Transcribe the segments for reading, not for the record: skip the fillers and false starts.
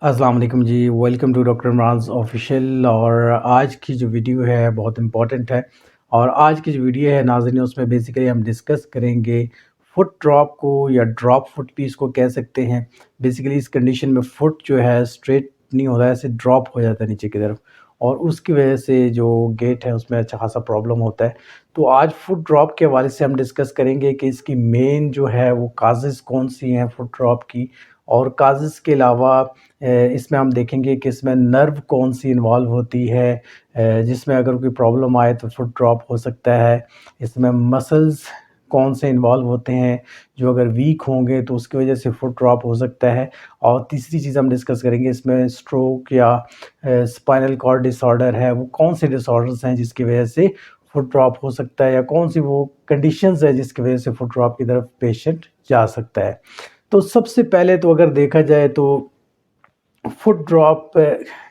अस्सलाम वालेकुम जी, welcome to doctor Imran official. और आज की जो वीडियो है बहुत इम्पोर्टेंट है। और आज की जो वीडियो है नाज़रीन, उसमें बेसिकली हम डिस्कस करेंगे फुट ड्रॉप को, या ड्रॉप फुट भी इसको कह सकते हैं। बेसिकली इस कंडीशन में फुट जो है स्ट्रेट नहीं होता है, ऐसे ड्रॉप हो जाता है नीचे की तरफ, और उसकी वजह से जो गेट है उसमें अच्छा खासा प्रॉब्लम होता है। तो आज फुट ड्रॉप के हवाले से हम डिस्कस करेंगे कि इसकी मेन जो है वो काजेज़ कौन सी हैं फुट ड्रॉप की, और काजेज़ के अलावा इसमें हम देखेंगे कि इसमें नर्व कौन सी इन्वॉल्व होती है, जिसमें अगर कोई प्रॉब्लम आए तो फुट ड्रॉप हो सकता है। इसमें मसल्स कौन से इन्वॉल्व होते हैं जो अगर वीक होंगे तो उसकी वजह से फुट ड्रॉप हो सकता है। और तीसरी चीज़ हम डिस्कस करेंगे, इसमें स्ट्रोक या स्पाइनल कॉर्ड डिसऑर्डर है, वो कौन से डिसऑर्डर्स हैं जिसकी वजह से फुट ड्रॉप हो सकता है, या कौन सी वो कंडीशंस है जिसकी वजह से फुट ड्रॉप की तरफ पेशेंट जा सकता है। तो सबसे पहले तो अगर देखा जाए तो फुट ड्रॉप,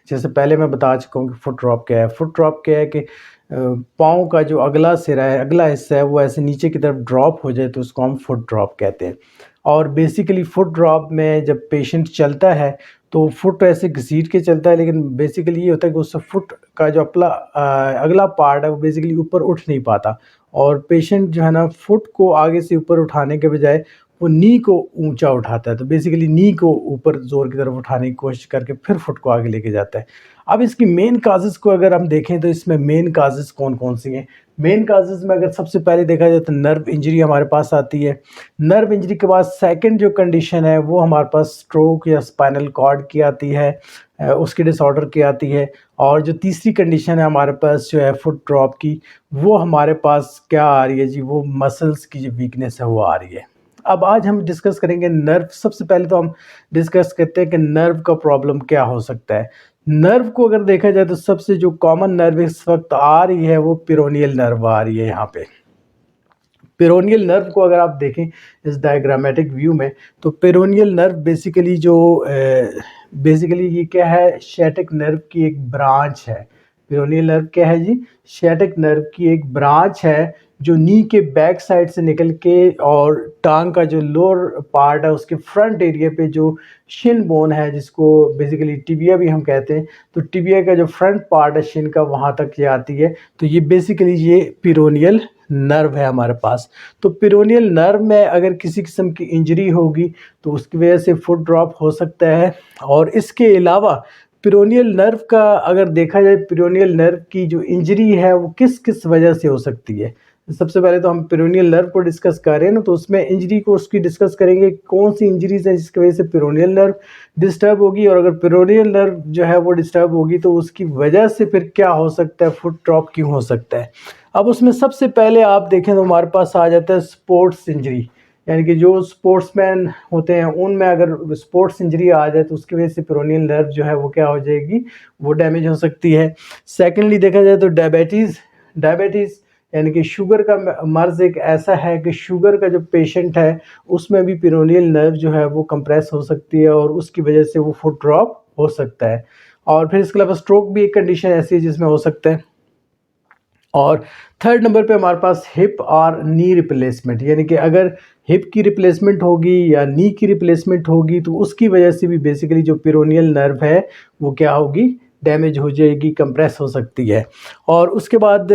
जैसे पहले मैं बता चुका हूँ कि फुट ड्रॉप क्या है। फुट ड्रॉप क्या है कि पाँव का जो अगला सिरा है, अगला हिस्सा है, वो ऐसे नीचे की तरफ ड्रॉप हो जाए तो उसको हम फुट ड्रॉप कहते हैं। और बेसिकली फुट ड्रॉप में जब पेशेंट चलता है तो फुट ऐसे घसीट के चलता है, लेकिन बेसिकली ये होता है कि उससे फुट का जो अगला पार्ट है वो बेसिकली ऊपर उठ नहीं पाता, और पेशेंट जो है ना फुट को आगे से ऊपर उठाने के बजाय वो नी को ऊंचा उठाता है। तो बेसिकली नी को ऊपर ज़ोर की तरफ उठाने की कोशिश करके फिर फुट को आगे लेके जाता है। अब इसकी मेन काजेज़ को अगर हम देखें तो इसमें मेन काजेज़ कौन-कौन सी हैं? मेन काजेज़ में अगर सबसे पहले देखा जाए तो नर्व इंजरी हमारे पास आती है। नर्व इंजरी के बाद सेकंड जो कंडीशन है वो हमारे पास स्ट्रोक या स्पाइनल कॉर्ड की आती है, उसकी डिसऑर्डर की आती है। और जो तीसरी कंडीशन है हमारे पास जो है फुट ड्रॉप की, वो हमारे पास क्या आ रही है जी, वो मसल्स की जो वीकनेस है वो आ रही है। अब आज हम डिस्कस करेंगे नर्व। सबसे पहले तो हम डिस्कस करते हैं कि नर्व का प्रॉब्लम क्या हो सकता है। नर्व को अगर देखा जाए तो सबसे जो कॉमन नर्व इस वक्त आ रही है वो पिरोनियल नर्व आ रही है यहाँ पे। पेरोनियल नर्व को अगर आप देखें इस डायग्रामेटिक व्यू में, तो पेरोनियल नर्व बेसिकली जो बेसिकली ये क्या है, शैटिक नर्व की एक ब्रांच है। पेरोनियल नर्व क्या है जी? शैटिक नर्व की एक ब्रांच है जो नी के बैक साइड से निकल के और टांग का जो लोअर पार्ट है उसके फ्रंट एरिया पे जो शिन बोन है, जिसको बेसिकली टिबिया भी हम कहते हैं, तो टिबिया का जो फ्रंट पार्ट है शिन का, वहाँ तक ये आती है। तो ये बेसिकली ये पेरोनियल नर्व है हमारे पास। तो पेरोनियल नर्व में अगर किसी किस्म की इंजरी होगी तो उसकी वजह से फुट ड्रॉप हो सकता है। और इसके अलावा पेरोनियल नर्व का अगर देखा जाए, पेरोनियल नर्व की जो इंजरी है वो किस किस वजह से हो सकती है। सबसे पहले तो हम पेरोनियल नर्व को डिस्कस कर रहे हैं ना, तो उसमें इंजरी को उसकी डिस्कस करेंगे, कौन सी इंजरीज है जिसकी वजह से पेरोनियल नर्व डिस्टर्ब होगी, और अगर पेरोनियल नर्व जो है वो डिस्टर्ब होगी तो उसकी वजह से फिर क्या हो सकता है, फुट ड्रॉप क्यों हो सकता है। अब उसमें सबसे पहले आप देखें तो हमारे पास आ जाता है स्पोर्ट्स इंजरी, यानी कि जो स्पोर्ट्समैन होते हैं उनमें अगर स्पोर्ट्स इंजरी आ जाए तो उसकी वजह से पेरोनियल नर्व जो है वो क्या हो जाएगी, वो डैमेज हो सकती है। सेकेंडली देखा जाए तो डायबिटीज़। डायबिटीज़ यानी कि शुगर का मर्ज़ एक ऐसा है कि शुगर का जो पेशेंट है उसमें भी पेरोनियल नर्व जो है वो कंप्रेस हो सकती है, और उसकी वजह से वो फुट ड्रॉप हो सकता है। और फिर इसके अलावा स्ट्रोक भी एक कंडीशन ऐसी है जिसमें हो सकता है। और थर्ड नंबर पे हमारे पास हिप और नी रिप्लेसमेंट, यानी कि अगर हिप की रिप्लेसमेंट होगी या नी की रिप्लेसमेंट होगी तो उसकी वजह से भी बेसिकली जो पेरोनियल नर्व है वो क्या होगी, डैमेज हो जाएगी, कंप्रेस हो सकती है। और उसके बाद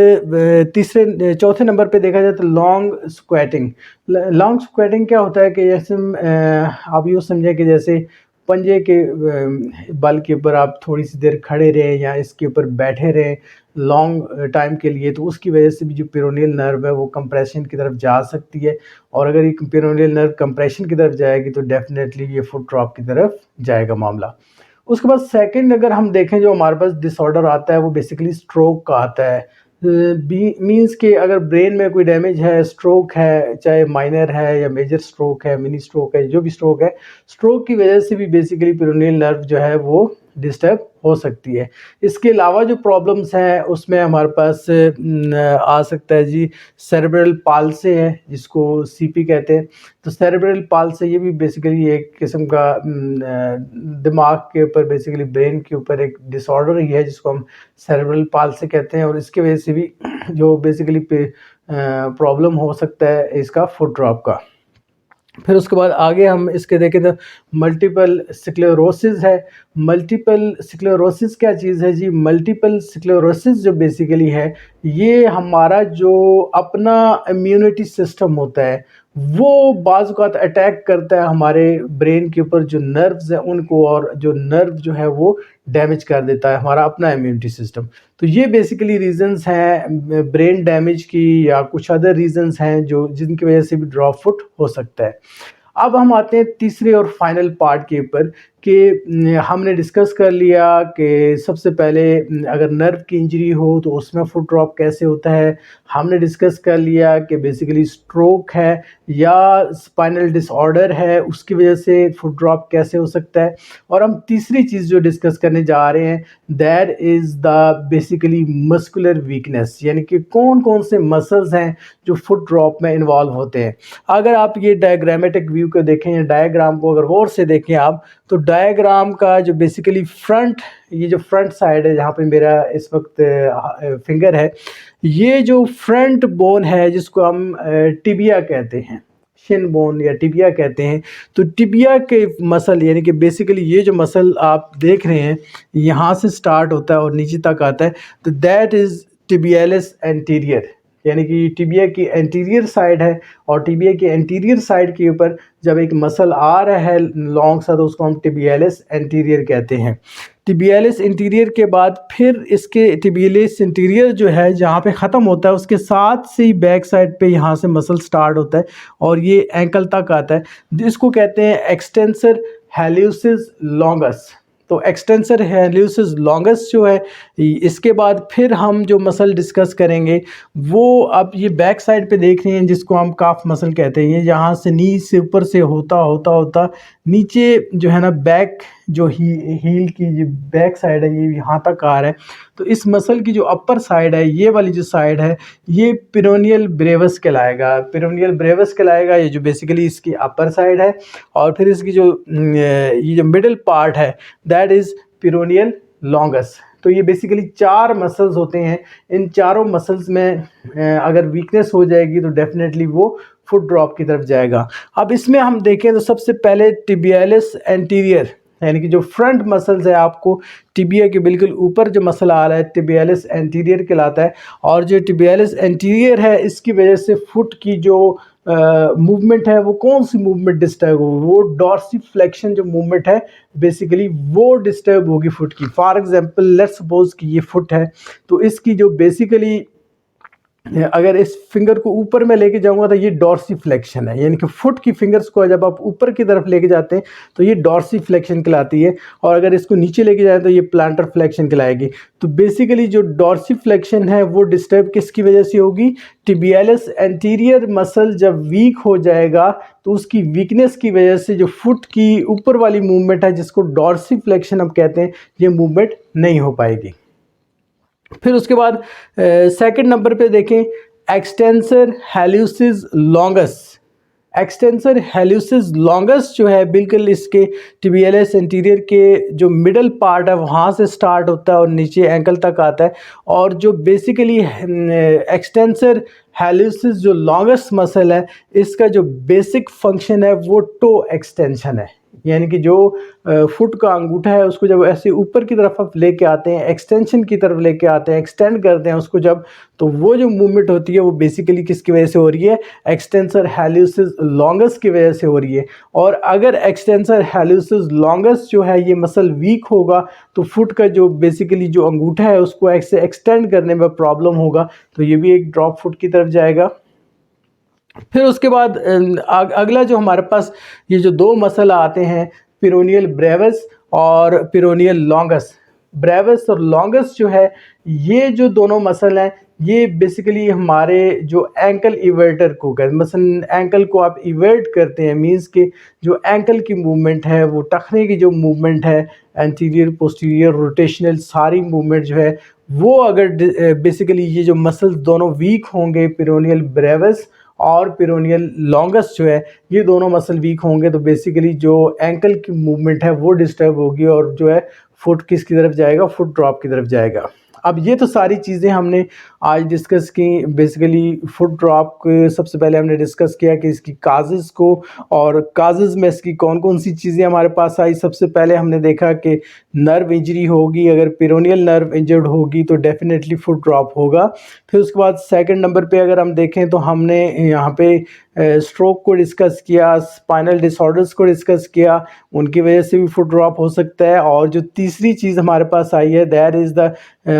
चौथे नंबर पे देखा जाए तो लॉन्ग स्क्वाटिंग। लॉन्ग स्क्वाटिंग क्या होता है कि जैसे आप यूँ समझें कि जैसे पंजे के बल के ऊपर आप थोड़ी सी देर खड़े रहें या इसके ऊपर बैठे रहें लॉन्ग टाइम के लिए, तो उसकी वजह से भी जो पेरोनियल नर्व है वो कंप्रेशन की तरफ जा सकती है। और अगर ये पेरोनियल नर्व कंप्रेशन की तरफ जाएगी तो डेफिनेटली ये फुट ड्रॉप की तरफ जाएगा मामला। उसके बाद सेकंड अगर हम देखें जो हमारे पास डिसऑर्डर आता है वो बेसिकली स्ट्रोक का आता है। मीन्स कि अगर ब्रेन में कोई डैमेज है, स्ट्रोक है, चाहे माइनर है या मेजर स्ट्रोक है, मिनी स्ट्रोक है, जो भी स्ट्रोक है, स्ट्रोक की वजह से भी बेसिकली पेरोनियल नर्व जो है वो डिस्टर्ब हो सकती है। इसके अलावा जो प्रॉब्लम्स हैं उसमें हमारे पास आ सकता है जी, सेरेब्रल पाल्सी है जिसको सीपी कहते हैं। तो सेरेब्रल पाल्सी ये भी बेसिकली एक किस्म का दिमाग के ऊपर, बेसिकली ब्रेन के ऊपर एक डिसऑर्डर ही है जिसको हम सेरेब्रल पाल्सी कहते हैं, और इसकी वजह से भी जो बेसिकली प्रॉब्लम हो सकता है इसका फुट ड्रॉप का। फिर उसके बाद आगे हम इसके देखें तो मल्टीपल स्क्लेरोसिस है। मल्टीपल स्क्लेरोसिस क्या चीज़ है जी? मल्टीपल स्क्लेरोसिस जो बेसिकली है, ये हमारा जो अपना इम्यूनिटी सिस्टम होता है वो बाज़ औक़ात अटैक करता है हमारे ब्रेन के ऊपर जो नर्व्स हैं उनको, और जो नर्व जो है वो डैमेज कर देता है हमारा अपना इम्यूनिटी सिस्टम। तो ये बेसिकली रीज़न्स हैं ब्रेन डैमेज की, या कुछ अदर रीज़न्स हैं जो जिनकी वजह से भी ड्रॉप फुट हो सकता है। अब हम आते हैं तीसरे और फाइनल पार्ट के ऊपर कि हमने डिस्कस कर लिया कि सबसे पहले अगर नर्व की इंजरी हो तो उसमें फुट ड्रॉप कैसे होता है। हमने डिस्कस कर लिया कि बेसिकली स्ट्रोक है या स्पाइनल डिसऑर्डर है उसकी वजह से फुट ड्रॉप कैसे हो सकता है। और हम तीसरी चीज़ जो डिस्कस करने जा रहे हैं that is the basically muscular weakness, यानी कि कौन कौन से मसल्स हैं जो फुट ड्रॉप में इन्वॉल्व होते हैं। अगर आप ये डायग्रामेटिक व्यू को देखें या डायग्राम को अगर गौर से देखें आप, तो डायग्राम का जो बेसिकली फ्रंट, ये जो फ्रंट साइड है जहाँ पे मेरा इस वक्त फिंगर है, ये जो फ्रंट बोन है जिसको हम टिबिया कहते हैं, शिन बोन या टिबिया कहते हैं। तो टिबिया के मसल यानी कि बेसिकली ये जो मसल आप देख रहे हैं यहाँ से स्टार्ट होता है और नीचे तक आता है, तो दैट इज़ टिबियालिस एंटीरियर, यानी कि टिबिया की एंटीरियर साइड है। और टिबिया की एंटीरियर साइड के ऊपर जब एक मसल आ रहा है लॉन्ग सा तो उसको हम टिबियालिस एंटीरियर कहते हैं। टिबियालिस इंटीरियर के बाद फिर इसके टिबियालिस इंटीरियर जो है जहाँ पे ख़त्म होता है उसके साथ से ही बैक साइड पे यहाँ से मसल स्टार्ट होता है और ये एंकल तक आता है, जिसको कहते हैं एक्सटेंसर हैल्यूसिस लॉन्गस। तो एक्सटेंसर हैल्यूसिस लॉन्गस जो है, इसके बाद फिर हम जो मसल डिस्कस करेंगे वो अब ये बैक साइड पे देख रहे हैं जिसको हम काफ मसल कहते हैं। ये यहाँ से नी से ऊपर से होता होता होता नीचे जो है ना बैक जो हील की जो बैक साइड है ये यहाँ तक आ रहा है। तो इस मसल की जो अपर साइड है, ये वाली जो साइड है, ये पेरोनियल ब्रेवस कहलाएगा। पेरोनियल ब्रेवस कहलाएगा, ये जो बेसिकली इसकी अपर साइड है। और फिर इसकी जो ये जो मिडिल पार्ट है दैट इज़ पेरोनियल लॉन्गस। तो ये बेसिकली 4 मसल्स होते हैं। इन चारों मसल्स में अगर वीकनेस हो जाएगी तो डेफिनेटली वो फुट ड्रॉप की तरफ जाएगा। अब इसमें हम देखें तो सबसे पहले टिबियालिस एंटीरियर, यानी कि जो फ्रंट मसल्स है, आपको टिबिया के बिल्कुल ऊपर जो मसल आ रहा है टिबियालिस एंटीरियर कहलाता है। और जो टिबियालिस एंटीरियर है इसकी वजह से फुट की जो मूवमेंट है वो कौन सी मूवमेंट डिस्टर्ब होगी, वो डॉर्सिफ्लेक्शन जो मूवमेंट है बेसिकली वो डिस्टर्ब होगी फुट की। फॉर एग्जांपल लेट्स सपोज कि ये फुट है, तो इसकी जो बेसिकली अगर इस फिंगर को ऊपर में लेके जाऊंगा तो ये डॉर्सिफ्लेक्शन है, यानी कि फुट की फिंगर्स को जब आप ऊपर की तरफ लेके जाते हैं तो ये डॉर्सिफ्लेक्शन कहलाती है। और अगर इसको नीचे लेके जाए तो ये प्लांटर फ्लेक्शन कहलाएगी। तो बेसिकली जो डॉर्सिफ्लेक्शन है वो डिस्टर्ब किसकी वजह से होगी? टिबियालिस एंटीरियर मसल जब वीक हो जाएगा तो उसकी वीकनेस की वजह से जो फुट की ऊपर वाली मूवमेंट है जिसको डॉर्सिफ्लेक्शन हम कहते हैं, ये मूवमेंट नहीं हो पाएगी। फिर उसके बाद सेकंड नंबर पे देखें एक्सटेंसर हैल्यूसिस लॉन्गस। एक्सटेंसर हैल्यूसिस लॉन्गस जो है बिल्कुल इसके टिबियालिस एंटीरियर के जो मिडल पार्ट है वहाँ से स्टार्ट होता है और नीचे एंकल तक आता है। और जो बेसिकली एक्सटेंसर हैल्यूसिस जो लॉन्गस मसल है इसका जो बेसिक फंक्शन है वो टो एक्सटेंशन है, यानी कि जो फुट का अंगूठा है उसको जब ऐसे ऊपर की तरफ आप लेके आते हैं, एक्सटेंशन की तरफ लेके आते हैं, एक्सटेंड करते हैं उसको जब, तो वो जो मूवमेंट होती है वो बेसिकली किसकी वजह से हो रही है? एक्सटेंसर हैल्यूसिस लॉन्गस की वजह से हो रही है। और अगर एक्सटेंसर हैल्यूसिस लॉन्गस जो है ये मसल वीक होगा तो फुट का जो बेसिकली जो अंगूठा है उसको ऐसे एक्सटेंड करने में प्रॉब्लम होगा, तो ये भी एक ड्रॉप फुट की तरफ जाएगा। फिर उसके बाद अगला जो हमारे पास ये जो 2 मसल आते हैं पेरोनियल ब्रेवस और पेरोनियल लॉन्गस। ब्रेवस और लॉन्गस जो है ये जो दोनों मसल हैं ये बेसिकली हमारे जो एंकल इवर्टर को कहते हैं। मसलन एंकल को आप इवर्ट करते हैं, मींस कि जो एंकल की मूवमेंट है वो टखने की जो मूवमेंट है एंटीरियर पोस्टीरियर रोटेशनल सारी मूवमेंट जो है वो अगर बेसिकली ये जो मसल्स दोनों वीक होंगे पेरोनियल ब्रेवस और पेरोनियल लॉन्गस जो है ये दोनों मसल वीक होंगे तो बेसिकली जो एंकल की मूवमेंट है वो डिस्टर्ब होगी और जो है फुट किसकी तरफ जाएगा? फुट ड्रॉप की तरफ जाएगा। अब ये तो सारी चीज़ें हमने आज डिस्कस की। बेसिकली फुट ड्रॉप के सबसे पहले हमने डिस्कस किया कि इसकी काजेज़ को, और काजेज़ में इसकी कौन-कौन सी चीज़ें हमारे पास आई। सबसे पहले हमने देखा कि नर्व इंजरी होगी, अगर पेरोनियल नर्व इंजर्ड होगी तो डेफ़िनेटली फुट ड्रॉप होगा। फिर उसके बाद सेकंड नंबर पे अगर हम देखें तो हमने यहाँ पे स्ट्रोक को डिस्कस किया, स्पाइनल डिसऑर्डर्स को डिस्कस किया, उनकी वजह से भी फुट ड्रॉप हो सकता है। और जो तीसरी चीज़ हमारे पास आई है that is the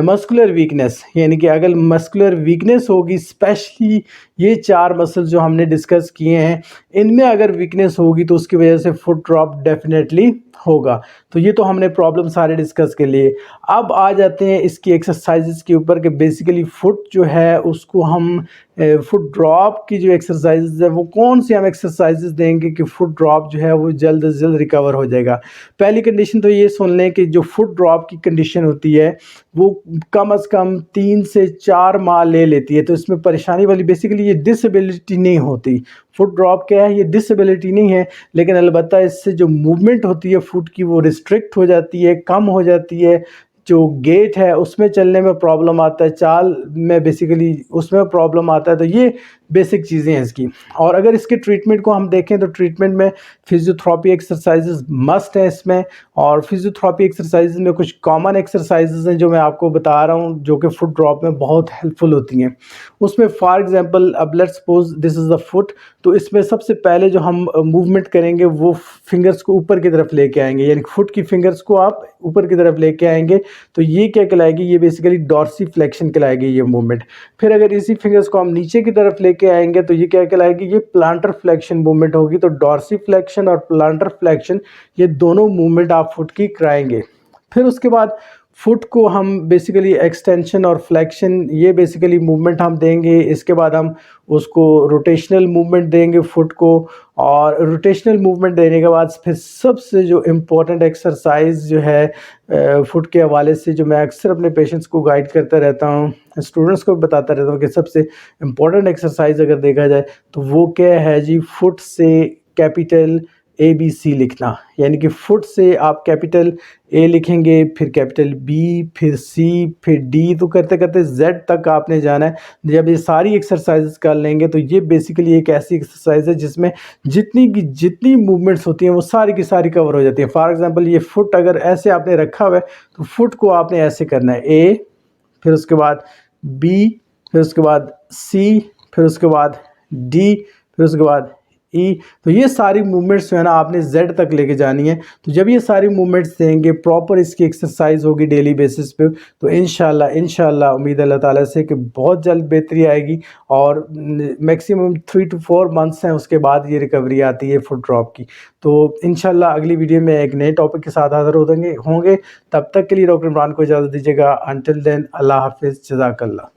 muscular weakness, यानी कि अगर मस्कुलर वीकनेस होगी, स्पेशली ये 4 मसल्स जो हमने डिस्कस किए हैं, इनमें अगर वीकनेस होगी तो उसकी वजह से फुट ड्रॉप डेफिनेटली होगा। तो ये तो हमने प्रॉब्लम सारे डिस्कस कर लिए। अब आ जाते हैं इसकी एक्सरसाइजेस के ऊपर कि बेसिकली फुट जो है उसको हम फुट ड्रॉप की जो एक्सरसाइजेज है वो कौन सी हम एक्सरसाइजेज देंगे कि फुट ड्रॉप जो है वो जल्द से जल्द रिकवर हो जाएगा। पहली कंडीशन तो ये सुन लें कि जो फुट ड्रॉप की कंडीशन होती है वो कम से कम 3 से 4 माह ले लेती है। तो इसमें परेशानी वाली बेसिकली ये डिसेबिलिटी नहीं होती। फुट ड्रॉप क्या है, ये डिसेबिलिटी नहीं है, लेकिन अलबत्ता इससे जो मूवमेंट होती है फुट की वो रिस्ट्रिक्ट हो जाती है, कम हो जाती है। जो गेट है उसमें चलने में प्रॉब्लम आता है, चाल में बेसिकली उसमें प्रॉब्लम आता है। तो ये बेसिक चीज़ें हैं इसकी। और अगर इसके ट्रीटमेंट को हम देखें तो ट्रीटमेंट में फिजियोथेरेपी एक्सरसाइजेज मस्ट है इसमें। और फिजियोथेरेपी एक्सरसाइजेज में कुछ कॉमन एक्सरसाइजेज हैं जो मैं आपको बता रहा हूँ जो कि फुट ड्रॉप में बहुत हेल्पफुल होती हैं। उसमें फॉर एग्जांपल अब let's suppose this is the foot, तो इसमें सबसे पहले जो हम मूवमेंट करेंगे वो फिंगर्स को ऊपर की तरफ लेके आएंगे, यानी फुट की फिंगर्स को आप ऊपर की तरफ लेके आएंगे। तो ये क्या कहलाएगी, ये बेसिकली डॉर्सीफ्लेक्शन कहलाएगी ये मूवमेंट। फिर अगर इसी फिंगर्स को हम नीचे की तरफ लेके आएंगे तो ये क्या कहलाएगी, ये प्लांटर फ्लेक्शन मूवमेंट होगी। तो डॉर्सीफ्लेक्शन और प्लांटर फ्लेक्शन ये दोनों मूवमेंट आप फुट की कराएंगे। फिर उसके बाद फुट को हम बेसिकली एक्सटेंशन और फ्लेक्शन ये बेसिकली मूवमेंट हम देंगे। इसके बाद हम उसको रोटेशनल मूवमेंट देंगे फुट को। और रोटेशनल मूवमेंट देने के बाद फिर सबसे जो इम्पोर्टेंट एक्सरसाइज जो है फुट के हवाले से, जो मैं अक्सर अपने पेशेंट्स को गाइड करता रहता हूँ, स्टूडेंट्स को भी बताता रहता हूँ कि सबसे इम्पोर्टेंट एक्सरसाइज अगर देखा जाए तो वो क्या है जी, फुट से कैपिटल ABC लिखना। यानी कि फुट से आप कैपिटल A लिखेंगे, फिर कैपिटल B, फिर C, फिर D, तो करते करते Z तक आपने जाना है। जब ये सारी एक्सरसाइजेस कर लेंगे तो ये बेसिकली एक ऐसी एक्सरसाइज है जिसमें जितनी की जितनी मूवमेंट्स होती हैं वो सारी की सारी कवर हो जाती हैं। फॉर एग्जांपल ये फुट अगर ऐसे आपने रखा हुआ है तो फुट को आपने ऐसे करना है, A, फिर उसके बाद B, फिर उसके बाद C, फिर उसके बाद D, फिर उसके बाद ई। तो ये सारी मूवमेंट्स जो है ना आपने जेड तक लेके जानी है। तो जब ये सारी मूवमेंट्स देंगे, प्रॉपर इसकी एक्सरसाइज होगी डेली बेसिस पे, तो इंशाल्लाह उम्मीद है अल्लाह ताला से कि बहुत जल्द बेहतरी आएगी। और मैक्सिमम 3 to 4 मंथ्स हैं उसके बाद ये रिकवरी आती है फुट ड्रॉप की। तो इंशाल्लाह अगली वीडियो में एक नए टॉपिक के साथ हाजिर होंगे। तब तक के लिए डॉक्टर इमरान को इजाज़त दीजिएगा। अंटिल देन अल्लाह हाफिज़, जज़ाकल्लाह।